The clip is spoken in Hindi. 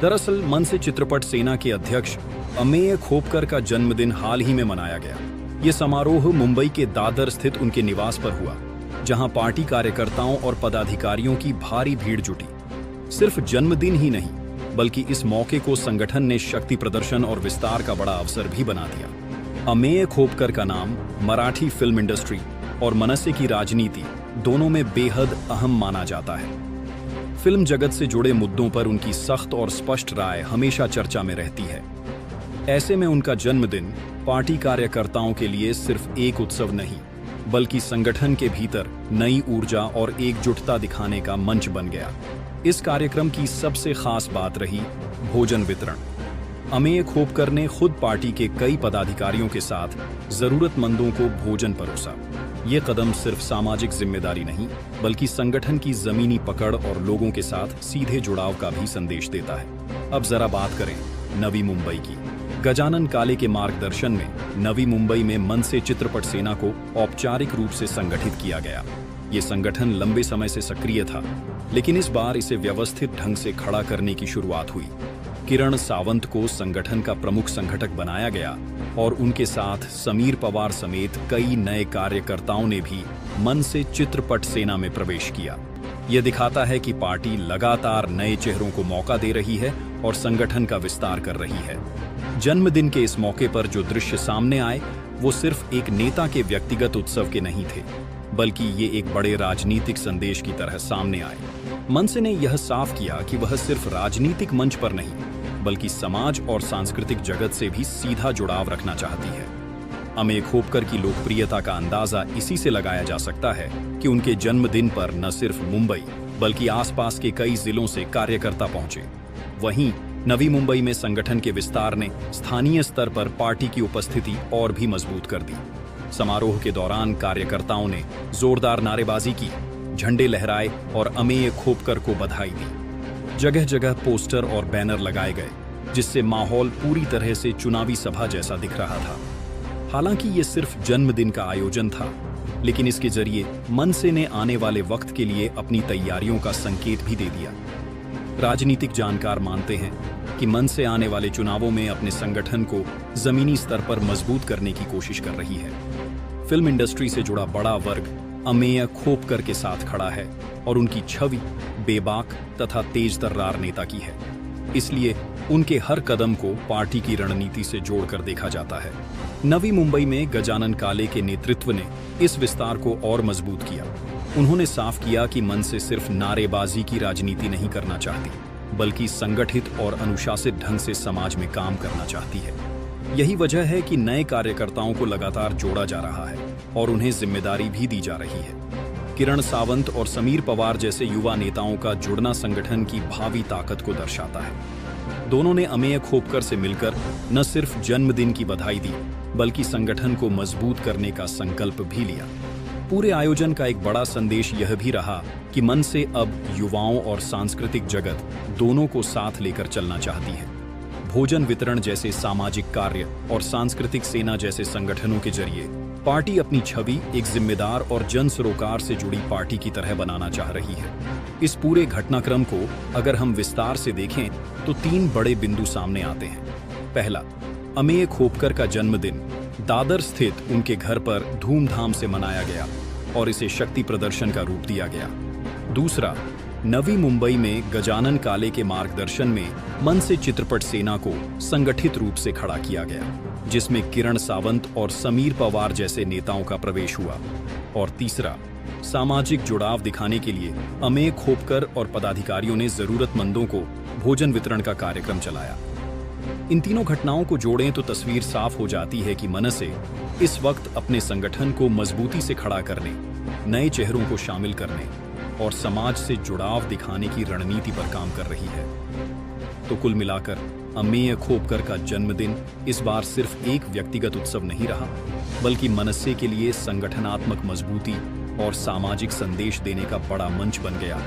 दरअसल मनसे चित्रपट सेना के अध्यक्ष अमेय खोपकर का जन्मदिन हाल ही में मनाया गया। ये समारोह मुंबई के दादर स्थित उनके निवास पर हुआ, जहां पार्टी कार्यकर्ताओं और पदाधिकारियों की भारी भीड़ जुटी। सिर्फ जन्मदिन ही नहीं, बल्कि इस मौके को संगठन ने शक्ति प्रदर्शन और विस्तार का बड़ा अवसर भी बना दिया। अमेय खोपकर का नाम मराठी फिल्म इंडस्ट्री और मनसे की राजनीति दोनों में बेहद अहम माना जाता है। फिल्म जगत से जुड़े मुद्दों पर उनकी सख्त और स्पष्ट राय हमेशा चर्चा में रहती है। ऐसे में उनका जन्मदिन पार्टी कार्यकर्ताओं के लिए सिर्फ एक उत्सव नहीं, बल्कि संगठन के भीतर नई ऊर्जा और एकजुटता दिखाने का मंच बन गया। इस कार्यक्रम की सबसे खास बात रही भोजन वितरण। अमेय खोपकर ने खुद पार्टी के कई पदाधिकारियों के साथ जरूरतमंदों को भोजन परोसा। ये कदम सिर्फ सामाजिक जिम्मेदारी नहीं, बल्कि संगठन की जमीनी पकड़ और लोगों के साथ सीधे जुड़ाव का भी संदेश देता है। अब जरा बात करें नवी मुंबई की। गजानन काले के मार्गदर्शन में नवी मुंबई में मनसे चित्रपट सेना को औपचारिक रूप से संगठित किया गया। ये संगठन लंबे समय से सक्रिय था, लेकिन इस बार इसे व्यवस्थित ढंग से खड़ा करने की शुरुआत हुई। किरण सावंत को संगठन का प्रमुख संगठक बनाया गया और उनके साथ समीर पवार समेत कई नए कार्यकर्ताओं ने भी मनसे चित्रपट सेना में प्रवेश किया। यह दिखाता है कि पार्टी लगातार नए चेहरों को मौका दे रही है और संगठन का विस्तार कर रही है। जन्मदिन के इस मौके पर जो दृश्य सामने आए, वो सिर्फ एक नेता के व्यक्तिगत उत्सव के नहीं थे, बल्कि ये एक बड़े राजनीतिक संदेश की तरह सामने आए। मनसे ने यह साफ किया कि वह सिर्फ राजनीतिक मंच पर नहीं, बल्कि समाज और सांस्कृतिक जगत से भी सीधा जुड़ाव रखना चाहती है। अमेय खोपकर की लोकप्रियता का अंदाजा इसी से लगाया जा सकता है कि उनके जन्मदिन पर न सिर्फ मुंबई, बल्कि आसपास के कई जिलों से कार्यकर्ता पहुंचे। वहीं नवी मुंबई में संगठन के विस्तार ने स्थानीय स्तर पर पार्टी की उपस्थिति और भी मजबूत कर दी। समारोह के दौरान कार्यकर्ताओं ने जोरदार नारेबाजी की, झंडे लहराए और अमेय खोपकर को बधाई दी। जगह जगह पोस्टर और बैनर लगाए गए, जिससे माहौल पूरी तरह से चुनावी सभा जैसा दिख रहा था। हालांकि ये सिर्फ जन्मदिन का आयोजन था, लेकिन इसके जरिए मनसे ने आने वाले वक्त के लिए अपनी तैयारियों का संकेत भी दे दिया। राजनीतिक जानकार मानते हैं कि मनसे आने वाले चुनावों में अपने संगठन को जमीनी स्तर पर मजबूत करने की कोशिश कर रही है। फिल्म इंडस्ट्री से जुड़ा बड़ा वर्ग अमेय खोपकर के साथ खड़ा है और उनकी छवि बेबाक तथा तेज तर्रार नेता की है। इसलिए उनके हर कदम को पार्टी की रणनीति से जोड़कर देखा जाता है। नवी मुंबई में गजानन काले के नेतृत्व ने इस विस्तार को और मजबूत किया। उन्होंने साफ किया कि मनसे सिर्फ नारेबाजी की राजनीति नहीं करना चाहती, बल्कि संगठित और अनुशासित ढंग से समाज में काम करना चाहती है। यही वजह है कि नए कार्यकर्ताओं को लगातार जोड़ा जा रहा है और उन्हें जिम्मेदारी भी दी जा रही है। किरण सावंत और समीर पवार जैसे युवा नेताओं का जुड़ना संगठन की भावी ताकत को दर्शाता है। दोनों ने अमेय खोपकर से मिलकर न सिर्फ जन्मदिन की बधाई दी, बल्कि संगठन को मजबूत करने का संकल्प भी लिया। पूरे आयोजन का एक बड़ा संदेश यह भी रहा कि मनसे अब युवाओं और सांस्कृतिक जगत दोनों को साथ लेकर चलना चाहती है। भोजन वितरण जैसे सामाजिक कार्य और सांस्कृतिक सेना जैसे संगठनों के जरिए पार्टी अपनी छवि एक जिम्मेदार और जन सरोकार से जुड़ी पार्टी की तरह बनाना चाह रही है। इस पूरे घटनाक्रम को अगर हम विस्तार से देखें तो 3 बड़े बिंदु सामने आते हैं। पहला, अमेय खोपकर का जन्मदिन दादर स्थित उनके घर पर धूमधाम से मनाया गया और इसे शक्ति प्रदर्शन का रूप दिया गया। दूसरा, नवी मुंबई में गजानन काले के मार्गदर्शन में मनसे चित्रपट सेना को संगठित रूप से खड़ा किया गया, जिसमें किरण सावंत और समीर पवार जैसे नेताओं का प्रवेश हुआ। और तीसरा, सामाजिक जुड़ाव दिखाने के लिए अमेय खोपकर और पदाधिकारियों ने जरूरतमंदों को भोजन वितरण का कार्यक्रम चलाया। इन तीनों घटनाओं को जोड़ें तो तस्वीर साफ हो जाती है कि मनसे इस वक्त अपने संगठन को मजबूती से खड़ा करने, नए चेहरों को शामिल करने और समाज से जुड़ाव दिखाने की रणनीति पर काम कर रही है। तो कुल मिलाकर अमेय खोपकर का जन्मदिन इस बार सिर्फ एक व्यक्तिगत उत्सव नहीं रहा, बल्कि मनसे के लिए संगठनात्मक मजबूती और सामाजिक संदेश देने का बड़ा मंच बन गया।